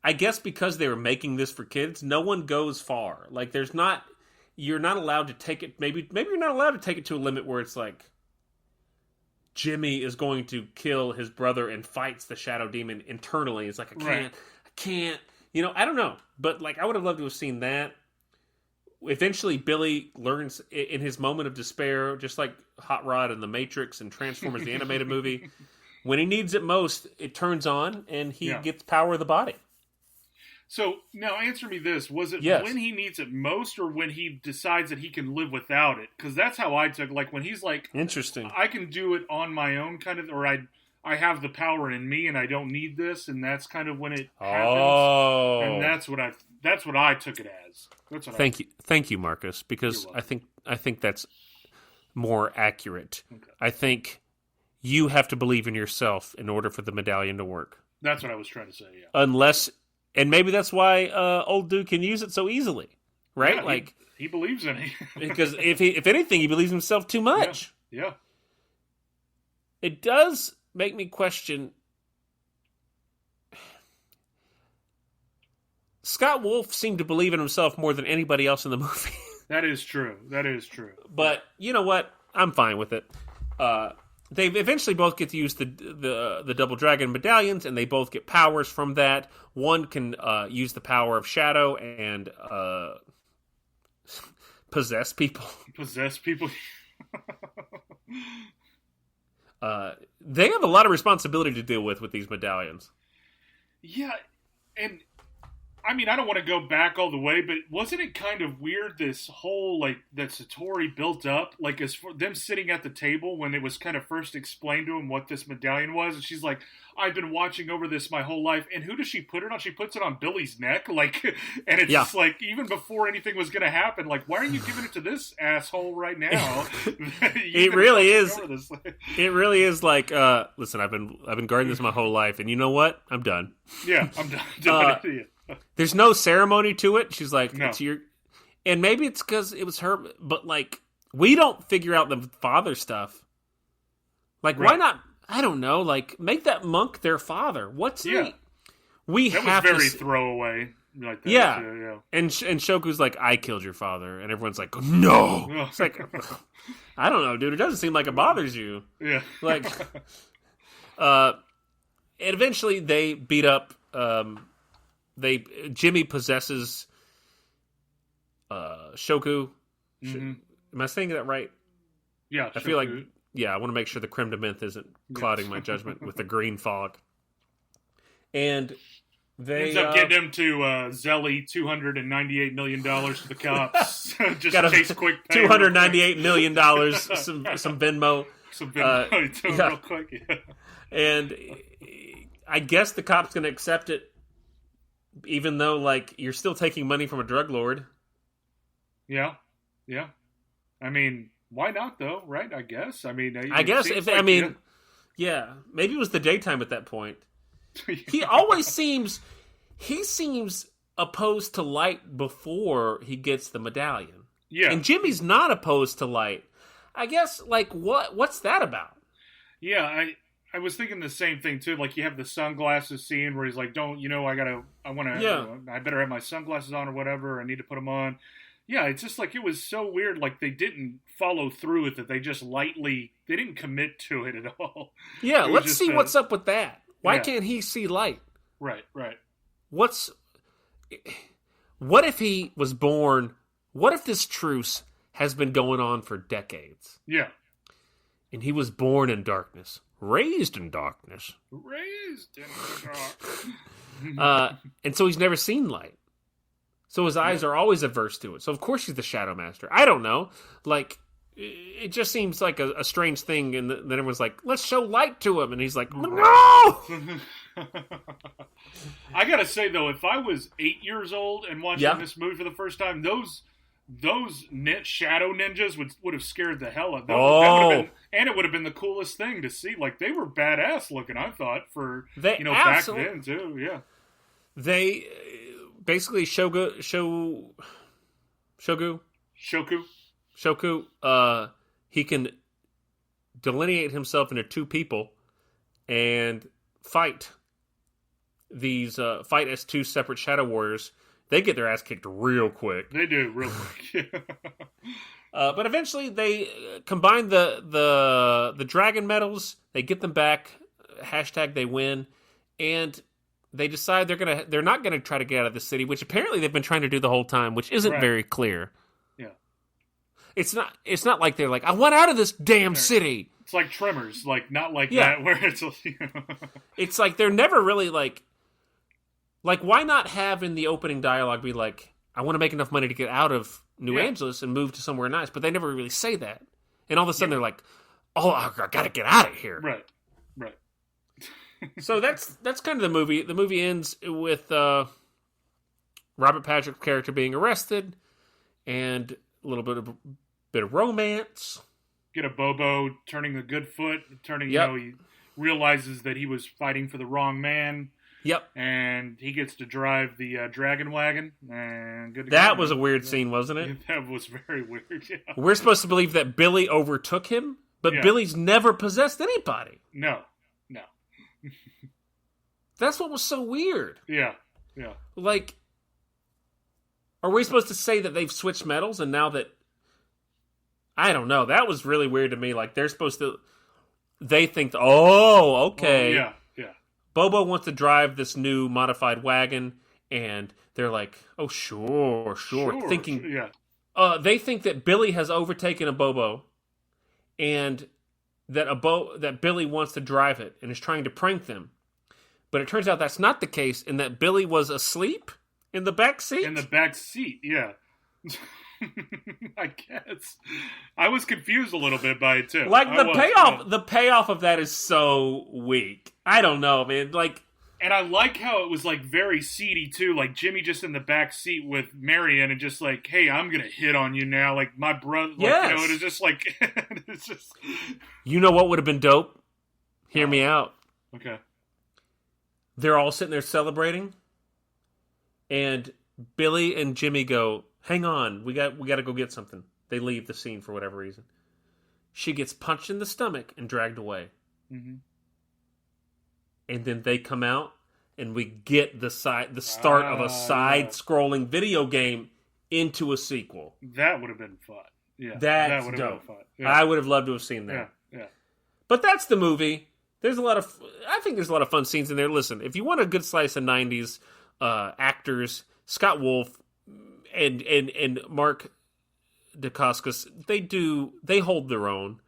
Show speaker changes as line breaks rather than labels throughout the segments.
I guess because they were making this for kids, no one goes far. Like, you're not allowed to take it. Maybe you're not allowed to take it to a limit where it's like Jimmy is going to kill his brother and fights the shadow demon internally. It's like, I can't. I don't know. But, like, I would have loved to have seen that. Eventually, Billy learns in his moment of despair, just like Hot Rod and The Matrix and Transformers, the animated movie, when he needs it most, it turns on and he gets power of the body.
So, now answer me this. Was it when he needs it most or when he decides that he can live without it? Because that's how I took, like, when he's like,
interesting,
I can do it on my own, kind of, or I have the power in me and I don't need this, and that's kind of when it happens.
Oh.
And that's what I took it as.
Thank you, Marcus, because I think that's more accurate. Okay. I think you have to believe in yourself in order for the medallion to work.
That's what I was trying to say, yeah.
Unless, and maybe that's why old dude can use it so easily, right?
Yeah, he believes in it.
Because if anything, he believes in himself too much.
Yeah.
It does make me question. Scott Wolf seemed to believe in himself more than anybody else in the movie.
That is true.
But you know what? I'm fine with it. They eventually both get to use the Double Dragon medallions, and they both get powers from that. One can use the power of shadow and possess people. They have a lot of responsibility to deal with these medallions.
Yeah, and I mean, I don't want to go back all the way, but wasn't it kind of weird, this whole, like, that Satori built up, like, as for them sitting at the table when it was kind of first explained to him what this medallion was, and she's like, I've been watching over this my whole life, and who does she put it on? She puts it on Billy's neck, like, and it's just like, even before anything was going to happen, like, why are you giving it to this asshole right now?
It really is. It really is like, listen, I've been guarding this my whole life, and you know what? I'm done.
Yeah, I'm done.
There's no ceremony to it. She's like,
no.
It's your... And maybe it's because it was her, but, like, we don't figure out the father stuff. Like, Why not, I don't know, like, make that monk their father. What's that
was very throwaway. Like that.
Yeah. And Shoku's like, I killed your father. And everyone's like, no. It's like, I don't know, dude. It doesn't seem like it bothers you.
Yeah.
Like, and eventually they beat up... Jimmy possesses Shoku.
Mm-hmm.
Am I saying that right?
Yeah,
I feel like I want to make sure the creme de menthe isn't clouding my judgment with the green fog. And they
ends up getting him to Zelly $298 million to the cops. Just chase quick pay.
$298 million. some Venmo.
Some Venmo real quick. Yeah.
And I guess the cop's going to accept it. Even though, like, you're still taking money from a drug lord.
Yeah. I mean, why not, though, right? I guess. I mean,
maybe it was the daytime at that point. He always seems opposed to light before he gets the medallion.
Yeah.
And Jimmy's not opposed to light. I guess, like, what's that about?
Yeah, I was thinking the same thing too. Like, you have the sunglasses scene where he's like, I better have my sunglasses on or whatever. I need to put them on. Yeah, it's just like, it was so weird. Like, they didn't follow through with it. They just they didn't commit to it at all.
Yeah, let's see what's up with that. Why can't he see light?
Right.
What if he was born, what if this truce has been going on for decades?
Yeah.
And he was born in darkness. Raised in darkness. And so he's never seen light. So his eyes are always averse to it. So of course he's the Shadow Master. I don't know. Like, it just seems like a strange thing. And then everyone's like, let's show light to him. And he's like, no!
I gotta say, though, if I was 8 years old and watching this movie for the first time, those shadow ninjas would have scared the hell out of them. And it would have been the coolest thing to see. Like, they were badass looking, I thought, back then too. Yeah.
They basically Shoku, he can delineate himself into two people and fight. these fight as two separate Shadow Warriors, they get their ass kicked real quick.
They do, real quick.
But eventually they combine the dragon medals, they get them back, hashtag they win, and they decide they're not gonna try to get out of the city, which apparently they've been trying to do the whole time, which isn't very clear.
Yeah.
It's not like they're like, I want out of this damn city.
It's like Tremors, like not like that where it's
It's like they're never really like why not have in the opening dialogue be like, I want to make enough money to get out of New Angeles and move to somewhere nice, but they never really say that. And all of a sudden they're like, oh, I gotta get out of here.
Right.
So that's kind of the movie. The movie ends with Robert Patrick's character being arrested and a little bit of romance.
Get a Bobo turning a good foot, he realizes that he was fighting for the wrong man.
Yep.
And he gets to drive the dragon wagon. And good to
that was a weird scene, wasn't it?
That was very weird, yeah.
We're supposed to believe that Billy overtook him, but Billy's never possessed anybody.
No.
That's what was so weird.
Yeah.
Like, are we supposed to say that they've switched medals and now that... I don't know. That was really weird to me. Like, they're supposed to... They think, oh, okay.
Yeah.
Bobo wants to drive this new modified wagon, and they're like, oh, sure. Thinking... they think that Billy has overtaken a Bobo, and that Billy wants to drive it, and is trying to prank them. But it turns out that's not the case, and that Billy was asleep in the back seat?
In the back seat, yeah. I guess. I was confused a little bit by it, too.
Like, the payoff of that is so weak. I don't know, man. Like...
And I like how it was, like, very seedy, too. Like, Jimmy just in the back seat with Marion and just like, hey, I'm gonna hit on you now. Like, my brother... Like,
yes.
You know, it was just like... it's just...
You know what would have been dope? Hear me out.
Okay.
They're all sitting there celebrating, and Billy and Jimmy go, hang on, we got to go get something. They leave the scene for whatever reason. She gets punched in the stomach and dragged away. Mm-hmm. And then they come out, and we get the start of a side-scrolling video game into a sequel.
That would have been fun. Yeah,
that would have been fun. Yeah. I would have loved to have seen that.
Yeah.
But that's the movie. I think there's a lot of fun scenes in there. Listen, if you want a good slice of 90s actors, Scott Wolf and Mark Dacascos, they hold their own,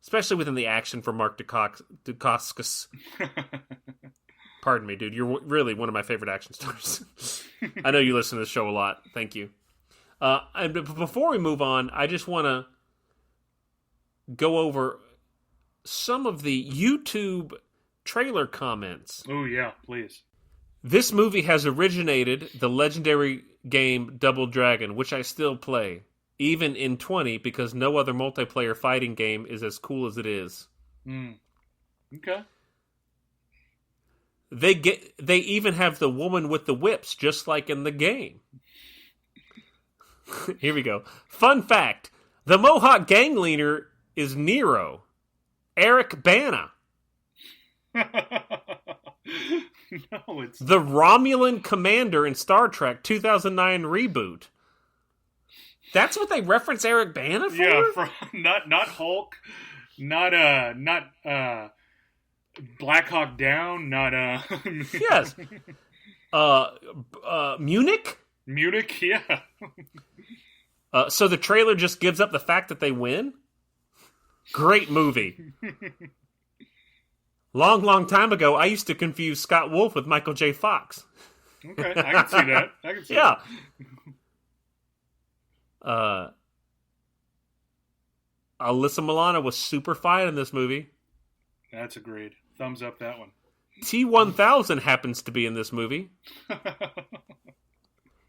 especially within the action for Mark Dacascos. Pardon me, dude. You're really one of my favorite action stars. I know you listen to the show a lot. Thank you. And before we move on, I just want to go over some of the YouTube trailer comments.
Oh, yeah, please.
This movie has originated the legendary game Double Dragon, which I still play, even in 20, because no other multiplayer fighting game is as cool as it is.
Okay.
They even have the woman with the whips, just like in the game. Here we go. Fun fact: the Mohawk gang leader is Nero, Eric Bana.
No, it's
the Romulan commander in Star Trek 2009 reboot. That's what they reference Eric Bana for?
Yeah, not Hulk, not Black Hawk Down, not
yes. Munich?
Munich, yeah.
So the trailer just gives up the fact that they win? Great movie. Long time ago, I used to confuse Scott Wolf with Michael J. Fox.
Okay, I can see that.
Yeah. Alyssa Milano was super fine in this movie.
That's agreed. Thumbs up that one.
T-1000 happens to be in this movie.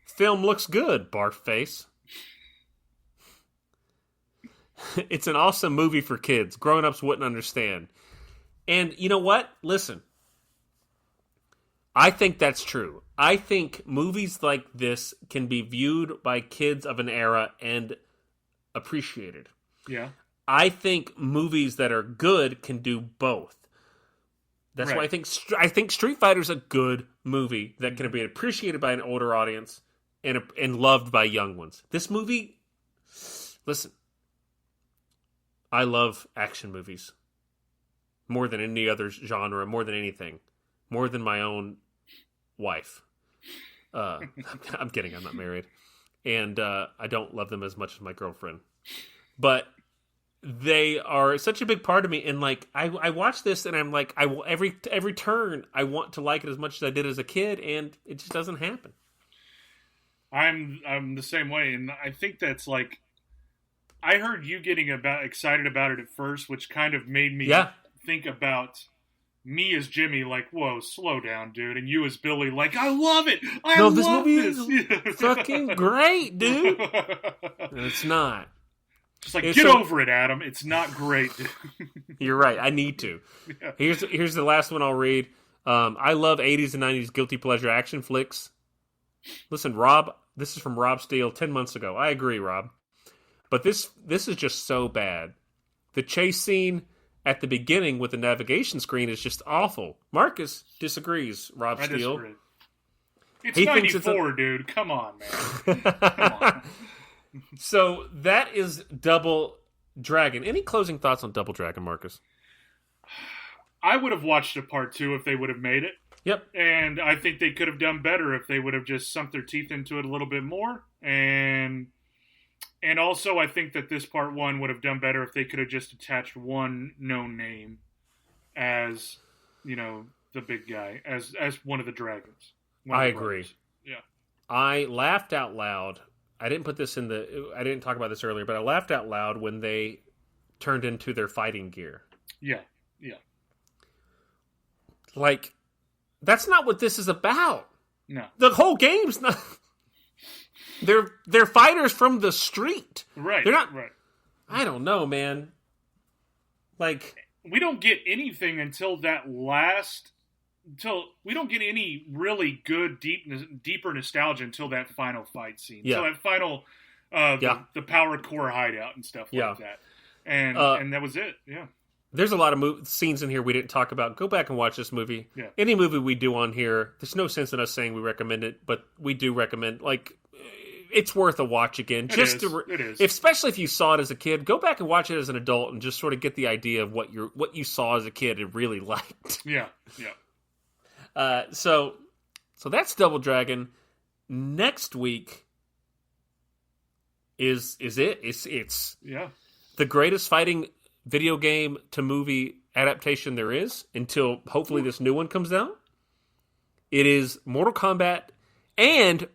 Film looks good, barf face. It's an awesome movie for kids. Grown-ups wouldn't understand. And you know what? Listen. I think that's true. I think movies like this can be viewed by kids of an era and appreciated.
Yeah.
I think movies that are good can do both. That's why I think Street Fighter's a good movie that can be appreciated by an older audience and loved by young ones. This movie, listen, I love action movies more than any other genre, more than anything, more than my own wife. I'm kidding, I'm not married, and I don't love them as much as my girlfriend, but they are such a big part of me. And like I watch this and I'm like, I will every turn I want to like it as much as I did as a kid, and it just doesn't happen.
I'm the same way, and I think that's like, I heard you getting excited about it at first, which kind of made me think about me as Jimmy, like, whoa, slow down, dude. And you as Billy, like, I love it. I love
this movie is fucking great, dude. And it's not.
Just like, get over it, Adam. It's not great, dude.
You're right. I need to. Yeah. Here's the last one I'll read. I love 80s and 90s guilty pleasure action flicks. Listen, Rob, this is from Rob Steele 10 months ago. I agree, Rob. But this is just so bad. The chase scene at the beginning with the navigation screen is just awful. Marcus disagrees, Rob Steele.
Disagree. It's 94, dude. Come on, man. Come on.
So that is Double Dragon. Any closing thoughts on Double Dragon, Marcus?
I would have watched a part 2 if they would have made it.
Yep.
And I think they could have done better if they would have just sunk their teeth into it a little bit more. And also I think that this part 1 would have done better if they could have just attached one known name as, the big guy, as one of the dragons.
I agree.
Yeah.
I laughed out loud. I didn't talk about this earlier, but I laughed out loud when they turned into their fighting gear.
Yeah. Yeah.
Like, that's not what this is about.
No.
The whole game's not. They're fighters from the street.
Right.
They're not.
Right.
I don't know, man. Like,
we don't get anything until we don't get any really good deeper nostalgia until that final fight scene. Yeah. So that final the power core hideout and stuff like that. And that was it. Yeah.
There's a lot of scenes in here we didn't talk about. Go back and watch this movie.
Yeah.
Any movie we do on here, there's no sense in us saying we recommend it, but we do recommend, like, it's worth a watch again.
It is.
Especially if you saw it as a kid, go back and watch it as an adult and just sort of get the idea of what you saw as a kid and really liked.
Yeah. Yeah.
So that's Double Dragon. Next week is it? It's the greatest fighting video game to movie adaptation there is until hopefully this new one comes out. It is Mortal Kombat and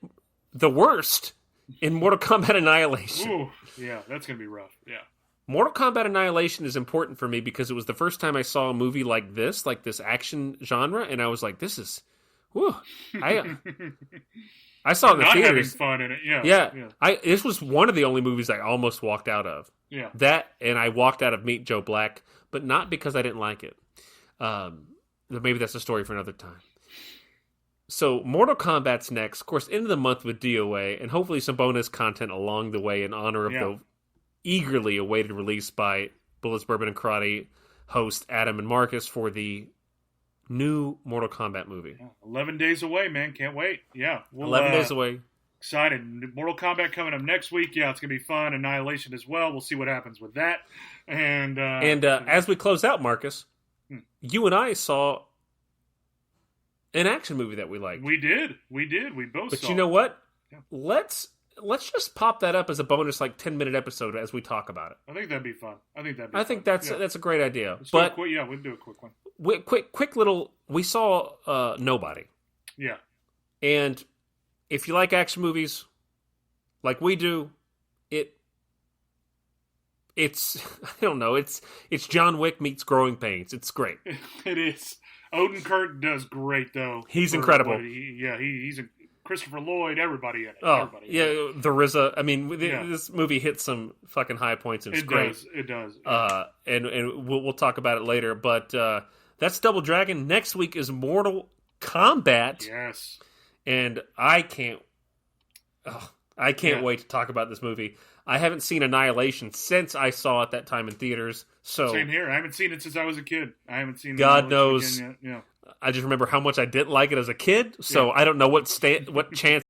the worst in Mortal Kombat Annihilation.
Ooh, yeah, that's going to be rough. Yeah.
Mortal Kombat Annihilation is important for me because it was the first time I saw a movie like this action genre, and I was like, this is, whew. I saw it in the theaters.
Having fun in it, yeah.
This was one of the only movies I almost walked out of.
Yeah.
That, and I walked out of Meet Joe Black, but not because I didn't like it. Maybe that's a story for another time. So Mortal Kombat's next, of course, end of the month with DOA, and hopefully some bonus content along the way in honor of the eagerly awaited release by Bullets, Bourbon, and Karate host Adam and Marcus for the new Mortal Kombat movie.
11 days away, man. Can't wait. Yeah.
11 days away.
Excited. Mortal Kombat coming up next week. Yeah, it's going to be fun. Annihilation as well. We'll see what happens with that. And
as we close out, Marcus, you and I saw an action movie that we liked.
We did. We both
But
saw
you know what? Yeah. Let's just pop that up as a bonus, like 10-minute episode as we talk about it.
I think that'd be fun. I think
that's a great idea.
We'll do a quick one.
Quick little. We saw Nobody.
Yeah.
And if you like action movies, like we do, it's I don't know. It's John Wick meets Growing Pains. It's great.
It is. Odenkirk does great though.
He's incredible.
He's a Christopher Lloyd, everybody in it.
Oh, the RZA. I mean, this movie hits some fucking high points, and it's great.
It does.
And we'll talk about it later. But that's Double Dragon. Next week is Mortal Kombat.
Yes.
And I can't. I can't wait to talk about this movie. I haven't seen Annihilation since I saw it that time in theaters. So
same here. I haven't seen it since I was a kid. I haven't seen.
God knows.
Again yet. Yeah.
I just remember how much I didn't like it as a kid. So I don't know what chance